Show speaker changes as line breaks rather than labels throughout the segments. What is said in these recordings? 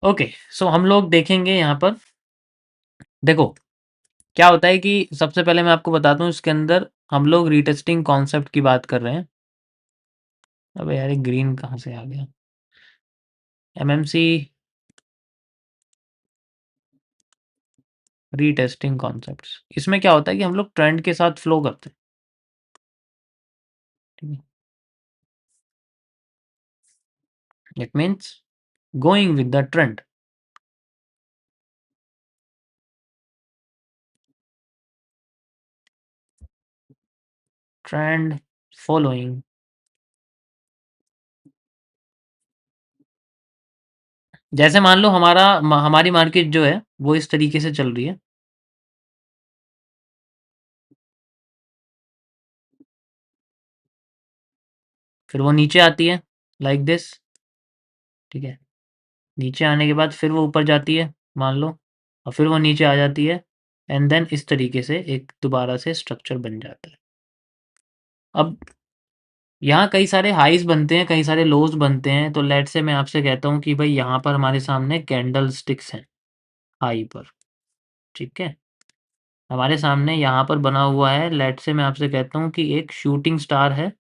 Okay, सो हम लोग देखेंगे यहाँ पर। देखो, क्या होता है कि सबसे पहले मैं आपको बताता हूँ, इसके अंदर हम लोग रीटेस्टिंग कॉन्सेप्ट की बात कर रहे हैं। अबे यार, ये ग्रीन कहाँ से आ गया? MMC retesting concepts. इसमें क्या होता है कि हम लोग ट्रेंड के साथ फ्लो करते हैं। ठीक है, it means going with the trend. Trend following. जैसे मान लो हमारी मार्केट जो है वो इस तरीके से चल रही है। फिर वो नीचे आती है लाइक दिस। ठीक है, नीचे आने के बाद फिर वो ऊपर जाती है मान लो, और फिर वो नीचे आ जाती है, एंड देन इस तरीके से एक दोबारा से स्ट्रक्चर बन जाता है। अब यहाँ कई सारे हाईज बनते हैं, कई सारे लोज बनते हैं। तो लेट से मैं आपसे कहता हूँ कि भाई यहाँ पर हमारे सामने कैंडल स्टिक्स हैं हाई पर। ठीक है, हमारे सामने यहाँ पर बना हुआ है, लेट से मैं आपसे कहता हूँ कि एक शूटिंग स्टार है।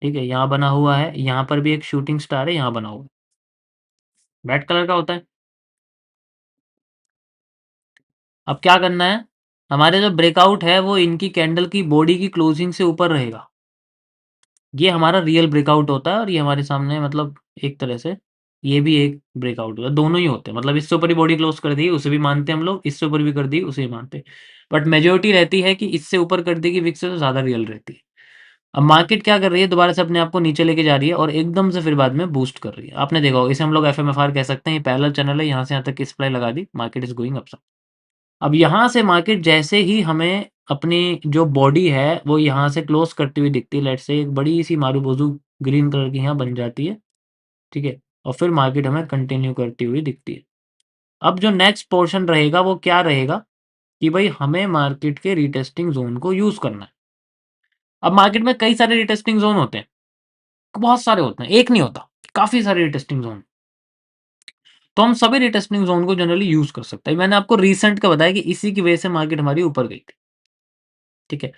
ठीक है, यहाँ बना हुआ है, यहाँ पर भी एक शूटिंग स्टार है, यहाँ बना हुआ है, रेड कलर का होता है। अब क्या करना है, हमारे जो ब्रेकआउट है वो इनकी कैंडल की बॉडी की क्लोजिंग से ऊपर रहेगा। ये हमारा रियल ब्रेकआउट होता है, और ये हमारे सामने मतलब एक तरह से ये भी एक ब्रेकआउट होता है। दोनों ही होते हैं, मतलब इससे ऊपर ही बॉडी क्लोज कर दी उसे भी मानते हैं हम लोग, इससे ऊपर भी कर दी उसे भी मानते हैं। बट मेजोरिटी रहती है कि इससे ऊपर कर देगी विक से तो ज़्यादा रियल रहती है। अब मार्केट क्या कर रही है, दोबारा से अपने आप को नीचे लेके जा रही है और एकदम से फिर बाद में बूस्ट कर रही है। आपने देखा होगा, इसे हम लोग एफएमएफआर कह सकते हैं। ये पैरेलल चैनल है, यहाँ से यहाँ तक की सप्लाई लगा दी, मार्केट इज गोइंग अप। अब यहाँ से मार्केट जैसे ही हमें अपनी जो बॉडी है वो यहाँ से क्लोज करती हुई दिखती है, लेट्स से एक बड़ी सी मारूबोजू ग्रीन कलर की यहाँ बन जाती है। ठीक है, और फिर मार्केट हमें कंटिन्यू करती हुई दिखती है। अब जो नेक्स्ट पोर्शन रहेगा वो क्या रहेगा कि भाई हमें मार्केट के रिटेस्टिंग जोन को यूज करना है। अब मार्केट में कई सारे रिटेस्टिंग जोन होते हैं, बहुत सारे होते हैं, एक नहीं होता, काफी सारे रिटेस्टिंग जोन। तो हम सभी रिटेस्टिंग जोन को जनरली यूज कर सकते हैं। मैंने आपको रिसेंट का बताया कि इसी की वजह से मार्केट हमारी ऊपर गई थी। ठीक है,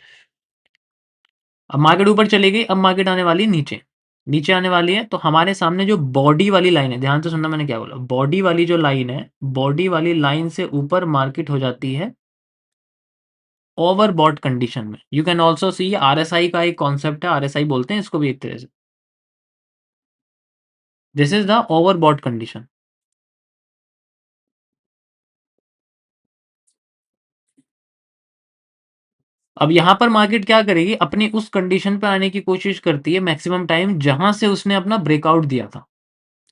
अब मार्केट ऊपर चली गई, अब मार्केट आने वाली है नीचे, नीचे आने वाली है। तो हमारे सामने जो बॉडी वाली लाइन है, ध्यान से सुनना मैंने क्या बोला, बॉडी वाली जो लाइन है, बॉडी वाली लाइन से ऊपर मार्केट हो जाती है ओवरबॉट कंडीशन में। You can also see, RSI का एक कॉन्सेप्ट है, आरएसआई बोलते हैं इसको भी एक तरह से। This is the overbought condition. अब यहां पर मार्केट क्या करेगी, अपनी उस कंडीशन पे आने की कोशिश करती है मैक्सिमम टाइम जहां से उसने अपना ब्रेकआउट दिया था।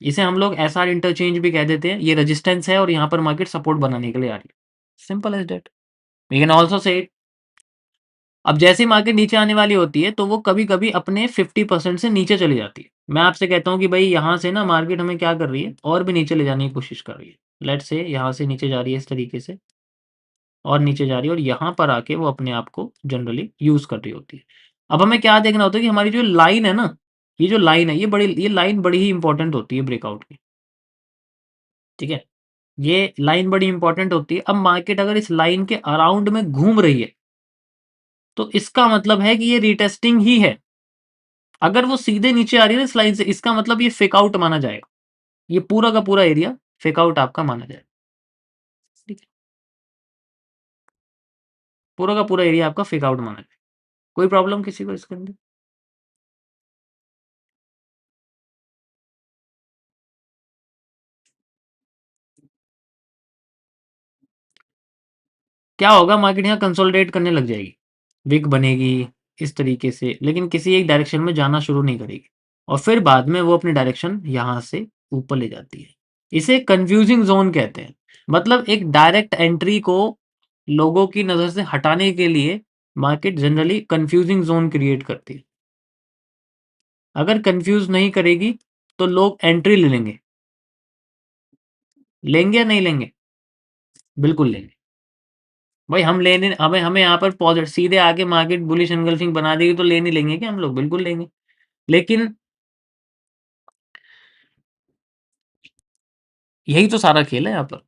इसे हम लोग एसआर इंटरचेंज भी कह देते हैं। ये रेजिस्टेंस है और यहाँ पर मार्केट सपोर्ट बनाने के लिए आ रही है, simple as that. We can also say, अब जैसे ही मार्केट नीचे आने वाली होती है तो वो कभी कभी अपने 50% से नीचे चली जाती है। मैं आपसे कहता हूँ कि भाई यहाँ से ना मार्केट हमें क्या कर रही है, और भी नीचे ले जाने की कोशिश कर रही है। लेट से यहाँ से नीचे जा रही है इस तरीके से, और नीचे जा रही है, और यहाँ पर आके वो अपने आप को जनरली यूज कर रही होती है। अब हमें क्या देखना होता है कि हमारी जो लाइन है ना, ये जो लाइन है, ये लाइन बड़ी ही इंपॉर्टेंट होती है ब्रेकआउट की। ठीक है, ये लाइन बड़ी इंपॉर्टेंट होती है। अब मार्केट अगर इस लाइन के अराउंड में घूम रही है तो इसका मतलब है कि ये रिटेस्टिंग ही है। अगर वो सीधे नीचे आ रही है ना इस लाइन से, इसका मतलब ये फेक आउट माना जाएगा। ये पूरा का पूरा एरिया फेक आउट आपका माना जाएगा। ठीक है, पूरा का पूरा एरिया आपका फेक आउट माना जाएगा। कोई प्रॉब्लम किसी को इसके अंदर? क्या होगा, मार्केट यहाँ कंसोलिडेट करने लग जाएगी, विक बनेगी इस तरीके से, लेकिन किसी एक डायरेक्शन में जाना शुरू नहीं करेगी, और फिर बाद में वो अपनी डायरेक्शन यहाँ से ऊपर ले जाती है। इसे कंफ्यूजिंग जोन कहते हैं। मतलब एक डायरेक्ट एंट्री को लोगों की नज़र से हटाने के लिए market generally confusing zone create करती है। अगर कंफ्यूज नहीं करेगी तो लोग एंट्री ले लेंगे। लेंगे या नहीं लेंगे? बिल्कुल लेंगे। भाई हम लेने, हमें हमें यहाँ पर पॉजिटिव सीधे आके मार्केट बुलिश एनगल्फिंग बना देगी तो लेने लेंगे क्या हम लोग? बिल्कुल लेंगे। लेकिन यही तो सारा खेल है यहाँ पर।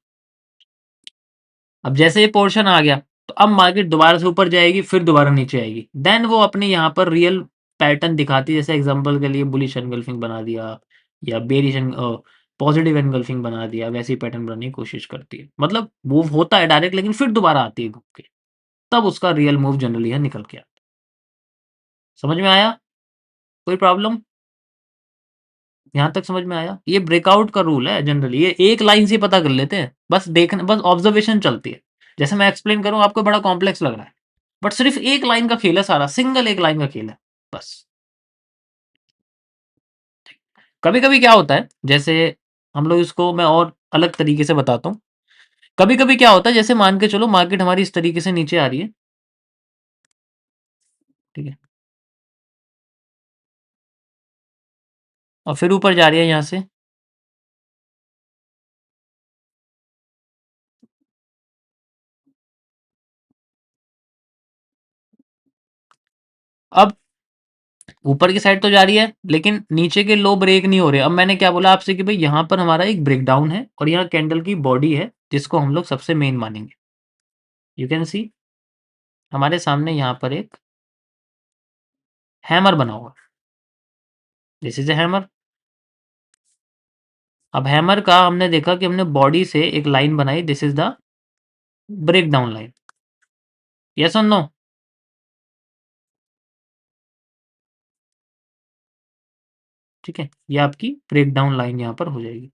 अब जैसे ये पोर्शन आ गया, तो अब मार्केट दोबारा से ऊपर जाएगी, फिर दोबारा नीचे आएगी। देन वो अपने यहाँ पर रियल पैटर्न दिखाती है। जैसे एग्जांपल के लिए बुलिश एनगल्फिंग बना दिया, या बेरिश पॉजिटिव एनगल्फिंग बना दिया, वैसे ही पैटर्न बनाने की कोशिश करती है। मतलब मूव होता है डायरेक्ट, लेकिन फिर दोबारा आती है घूम के, तब उसका रियल मूव जनरली है निकल के आता है। समझ में आया? कोई प्रॉब्लम? यहाँ तक समझ में आया? ये ब्रेकआउट का रूल है जनरली, ये एक लाइन से पता कर लेते हैं। बस देखना, बस ऑब्जर्वेशन चलती है। जैसे मैं एक्सप्लेन करूँ आपको बड़ा कॉम्प्लेक्स लग रहा है, बट सिर्फ एक लाइन का खेल है सारा, सिंगल एक लाइन का खेल है बस। कभी कभी क्या होता है, जैसे हम लोग इसको मैं और अलग तरीके से बताता हूँ। कभी कभी क्या होता है, जैसे मान के चलो मार्केट हमारी इस तरीके से नीचे आ रही है, ठीक है, और फिर ऊपर जा रही है यहाँ से। अब ऊपर की साइड तो जा रही है, लेकिन नीचे के लो ब्रेक नहीं हो रहे। अब मैंने क्या बोला आपसे कि भाई यहाँ पर हमारा एक ब्रेकडाउन है, और यहाँ कैंडल की बॉडी है जिसको हम लोग सबसे मेन मानेंगे। यू कैन सी हमारे सामने यहाँ पर एक हैमर बना हुआ है। This is a hammer. अब हैमर का हमने देखा कि हमने बॉडी से एक लाइन बनाई, this is the break down line. Yes और नो? ठीक है, ये आपकी ब्रेक डाउन लाइन यहाँ पर हो जाएगी।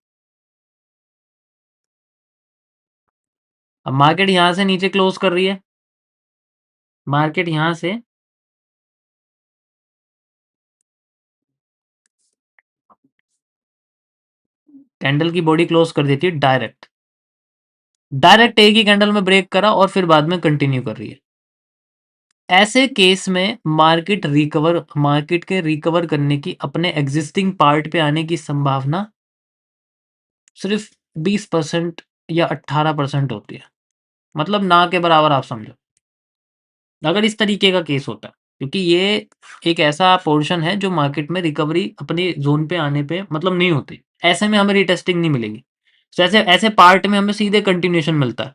अब मार्केट यहाँ से नीचे क्लोज कर रही है, मार्केट यहाँ से कैंडल की बॉडी क्लोज कर देती है डायरेक्ट। डायरेक्ट एक ही कैंडल में ब्रेक करा और फिर बाद में कंटिन्यू कर रही है। ऐसे केस में मार्केट के रिकवर करने की, अपने एग्जिस्टिंग पार्ट पे आने की संभावना सिर्फ 20% या 18% होती है। मतलब ना के बराबर आप समझो, अगर इस तरीके का केस होता है, क्योंकि ये एक ऐसा पोर्शन है जो मार्केट में रिकवरी अपने जोन पे आने पे मतलब नहीं होती। ऐसे में हमें रिटेस्टिंग नहीं मिलेगी। तो ऐसे ऐसे पार्ट में हमें सीधे कंटिन्यूशन मिलता है।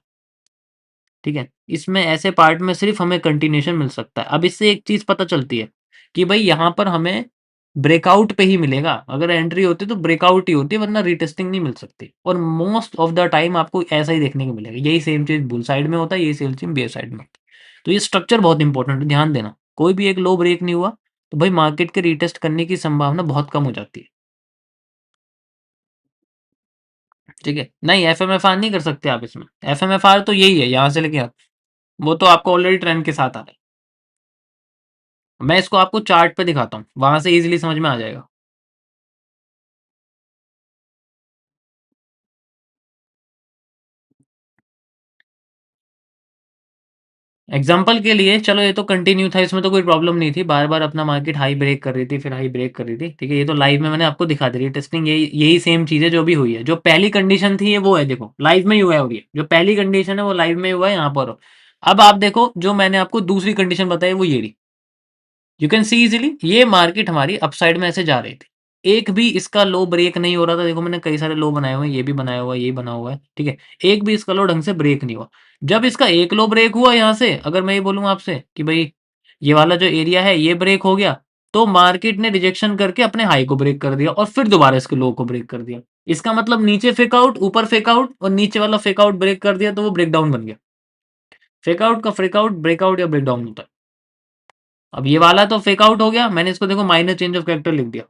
ठीक है, इसमें ऐसे पार्ट में सिर्फ हमें कंटिन्यूशन मिल सकता है। अब इससे एक चीज पता चलती है कि भाई यहाँ पर हमें ब्रेकआउट पे ही मिलेगा। अगर एंट्री होती तो ब्रेकआउट ही होती, वरना रिटेस्टिंग नहीं मिल सकती। और मोस्ट ऑफ द टाइम आपको ऐसा ही देखने को मिलेगा। यही सेम चीज बुल साइड में होता है, यही सेम चीज बेयर साइड में होता है। तो ये स्ट्रक्चर बहुत इंपॉर्टेंट है, ध्यान देना। कोई भी एक लो ब्रेक नहीं हुआ तो भाई मार्केट के रिटेस्ट करने की संभावना बहुत कम हो जाती है। ठीक है, नहीं एफ एम एफ आर नहीं कर सकते आप इसमें। एफ एम एफ आर तो यही है, यहाँ से लेके यहाँ, वो तो आपको ऑलरेडी ट्रेंड के साथ आ रहा है। मैं इसको आपको चार्ट पे दिखाता हूँ, वहां से इजीली समझ में आ जाएगा। एग्जाम्पल के लिए चलो, ये तो कंटिन्यू था, इसमें तो कोई प्रॉब्लम नहीं थी। बार बार अपना मार्केट हाई ब्रेक कर रही थी, फिर हाई ब्रेक कर रही थी। ठीक है, ये तो लाइव में मैंने आपको दिखा दी। टेस्टिंग यही यही सेम चीज़ है जो भी हुई है। जो पहली कंडीशन थी ये वो है, देखो लाइव में ही हुआ है। और ये जो पहली कंडीशन है वो लाइव में ही हुआ है यहाँ पर। अब आप देखो, जो मैंने आपको दूसरी कंडीशन बताई वो ये रही। यू कैन सी इजीली ये मार्केट हमारी अपसाइड में ऐसे जा रही थी, एक भी इसका लो ब्रेक नहीं हो रहा था। देखो मैंने कई सारे लो बनाए हुए हैं, ये भी बनाया हुआ है, ये बना हुआ है। ठीक है, एक भी इसका लो ढंग से ब्रेक नहीं हुआ। जब इसका एक लो ब्रेक हुआ यहाँ से, अगर मैं ये बोलूँ आपसे कि भाई ये वाला जो एरिया है ये ब्रेक हो गया, तो मार्केट ने रिजेक्शन करके अपने हाई को ब्रेक कर दिया और फिर दोबारा इसके लो को ब्रेक कर दिया। इसका मतलब नीचे फेक आउट, ऊपर फेक आउट, और नीचे वाला फेक आउट ब्रेक कर दिया, तो वो ब्रेक डाउन बन गया। फेक आउट का फेक आउट ब्रेकआउट या ब्रेक डाउन होता है। अब ये वाला तो फेक आउट हो गया, मैंने इसको देखो माइनर चेंज ऑफ कैरेक्टर लिख दिया,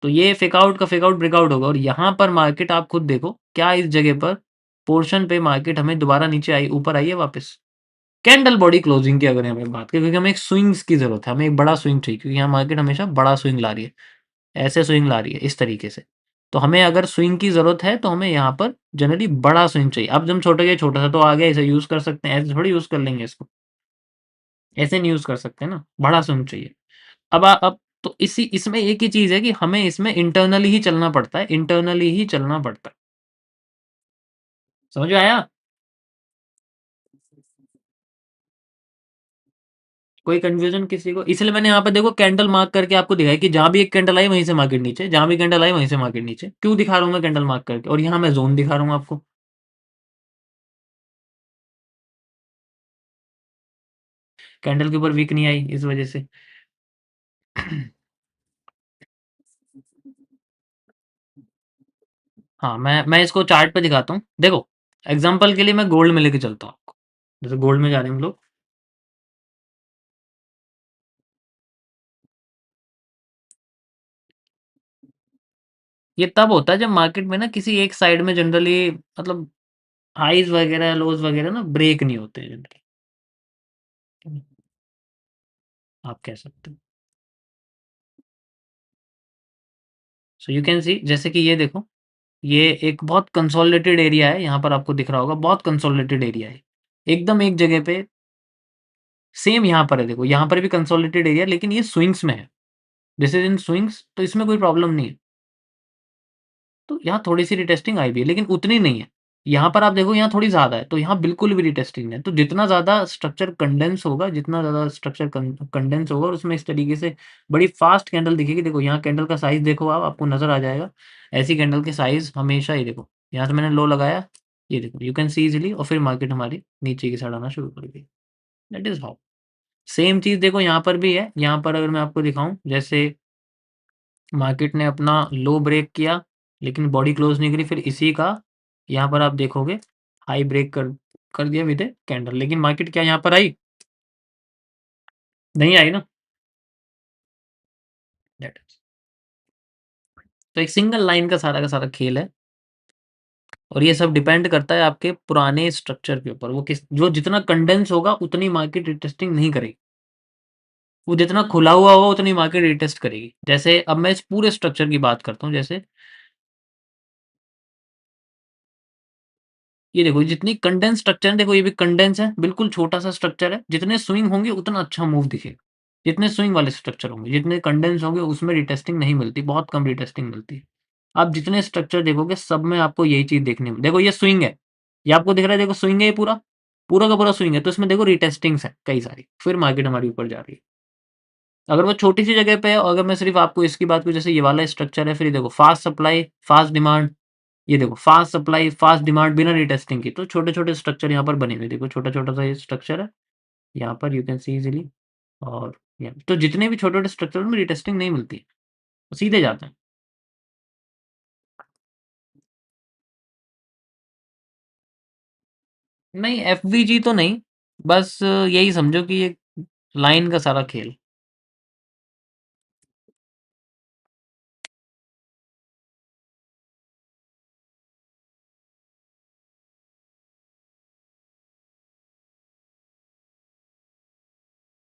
तो ये फेक आउट का फेक आउट ब्रेकआउट होगा। और यहाँ पर मार्केट आप खुद देखो, क्या इस जगह पर पोर्शन पे मार्केट हमें दोबारा नीचे आई, ऊपर आई है वापस। कैंडल बॉडी क्लोजिंग की अगर हमें बात करें, क्योंकि हमें एक स्विंग्स की जरूरत है, हमें एक बड़ा स्विंग चाहिए, क्योंकि यहाँ मार्केट हमेशा बड़ा स्विंग ला रही है। ऐसे स्विंग ला रही है इस तरीके से। तो हमें अगर स्विंग की जरूरत है तो हमें यहाँ पर जनरली बड़ा स्विंग चाहिए। अब जब छोटा गया, छोटा सा तो आ गया, इसे यूज कर सकते हैं, ऐसे थोड़ी यूज कर लेंगे इसको, ऐसे नहीं यूज कर सकते ना, बड़ा स्विंग चाहिए। अब तो इसी इसमें एक ही चीज है कि हमें इसमें इंटरनली ही चलना पड़ता है, इंटरनली ही चलना पड़ता है। समझ में आया? कोई कंफ्यूजन किसी को? इसलिए मैंने यहाँ पे देखो कैंडल मार्क करके आपको दिखाया कि जहां भी एक कैंडल आई वहीं से मार्केट नीचे, जहां भी कैंडल आई वहीं से मार्केट नीचे। क्यों दिखा रहा हूँ मैं कैंडल मार्क करके? और यहाँ मैं जोन दिखा रहा हूँ आपको। कैंडल के ऊपर वीक नहीं आई इस वजह से। हाँ, मैं इसको चार्ट पे दिखाता हूँ। देखो, एग्जांपल के लिए मैं गोल्ड में लेके चलता हूँ आपको। जैसे गोल्ड में जा रहे हैं हम लोग। ये तब होता है जब मार्केट में ना किसी एक साइड में जनरली मतलब हाइज वगैरह लोज वगैरह ना ब्रेक नहीं होते जनरली। आप कह सकते हो। सो यू कैन सी, जैसे कि ये देखो, ये एक बहुत कंसोलिडेटेड एरिया है। यहाँ पर आपको दिख रहा होगा, बहुत कंसोलिडेटेड एरिया है। एकदम एक जगह पे। सेम यहाँ पर है, देखो यहाँ पर भी कंसोलिडेटेड एरिया, लेकिन ये स्विंग्स में है। दिस इज इन स्विंग्स, तो इसमें कोई प्रॉब्लम नहीं है। तो यहाँ थोड़ी-सी रिटेस्टिंग आई भी है, लेकिन उतनी नहीं है। यहाँ पर आप देखो, यहाँ थोड़ी ज़्यादा है, तो यहाँ बिल्कुल भी रिटेस्टिंग नहीं है। तो जितना ज़्यादा स्ट्रक्चर कंडेंस होगा, जितना ज़्यादा स्ट्रक्चर कंडेंस होगा और उसमें इस तरीके से बड़ी फास्ट कैंडल दिखेगी। देखो यहाँ कैंडल का साइज़ देखो आप, आपको नज़र आ जाएगा। ऐसी कैंडल के साइज़ हमेशा ही देखो, यहाँ से मैंने लो लगाया, ये देखो यू कैन सी ईज़िली, और फिर मार्केट हमारी नीचे की साइड आना शुरू कर गई। That is how. सेम चीज़ देखो यहाँ पर भी है। यहाँ पर अगर मैं आपको दिखाऊँ, जैसे मार्केट ने अपना लो ब्रेक किया, लेकिन बॉडी क्लोज नहीं करी, फिर इसी का यहाँ पर आप देखोगे हाई ब्रेक कर दिया विद ए कैंडल, लेकिन मार्केट क्या यहाँ पर आई? नहीं आई ना। दैट इज, तो एक सिंगल लाइन का सारा खेल है। और ये सब डिपेंड करता है आपके पुराने स्ट्रक्चर के ऊपर। वो किस जो जितना कंडेंस होगा उतनी मार्केट रिटेस्टिंग नहीं करेगी। वो जितना खुला हुआ होगा उतनी मार्केट रिटेस्ट करेगी। जैसे अब मैं इस पूरे स्ट्रक्चर की बात करता हूँ। जैसे ये देखो, जितनी कंडेंस स्ट्रक्चर है, देखो ये भी कंडेंस है, बिल्कुल छोटा-सा स्ट्रक्चर है। जितने स्विंग होंगे उतना अच्छा मूव दिखेगा। जितने स्विंग वाले स्ट्रक्चर होंगे, जितने कंडेंस होंगे उसमें रिटेस्टिंग नहीं मिलती, बहुत कम रिटेस्टिंग मिलती है। आप जितने स्ट्रक्चर देखोगे सब में आपको यही चीज़ देखने में, देखो ये स्विंग है, ये आपको दिख रहा है, देखो स्विंग है ये पूरा, पूरा का पूरा स्विंग है, तो इसमें देखो रिटेस्टिंग्स है कई सारी, फिर मार्केट हमारी ऊपर जा रही है। अगर वो छोटी-सी जगह पे है और अगर मैं सिर्फ़ आपको इसकी बात करूँ, जैसे ये वाला स्ट्रक्चर है, फिर ये देखो फास्ट सप्लाई, फास्ट डिमांड, ये देखो फास्ट सप्लाई, फास्ट डिमांड बिना रीटेस्टिंग की, तो छोटे-छोटे स्ट्रक्चर यहाँ पर बने हुए हैं। देखो छोटा-छोटा सा ये स्ट्रक्चर है, यहाँ पर यू कैन सी इज़िली, और यहाँ तो जितने भी छोटे-छोटे स्ट्रक्चर में रीटेस्टिंग नहीं मिलती है, वो सीधे जाते हैं। नहीं, एफवीजी तो नहीं, बस यही समझो कि ये लाइन का सारा खेल।